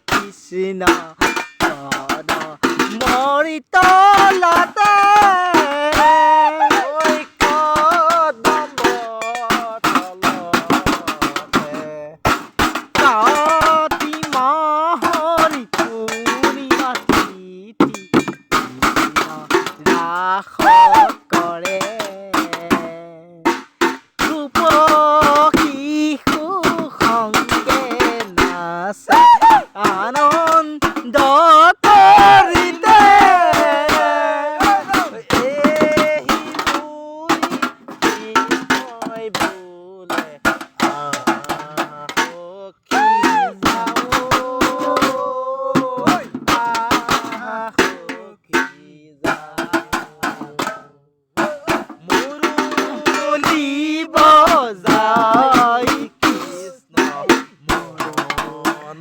কৃষ্ণ মৰি তলতে কদম তলতে কাতি মাহৰি পূৰ্ণিমা তিথি ৰাস কৰে শিশু সংগে নাচে আনন্দ কৰিতে বোলে সখী মুৰুলি বজাই কৃষ্ণ মৰণ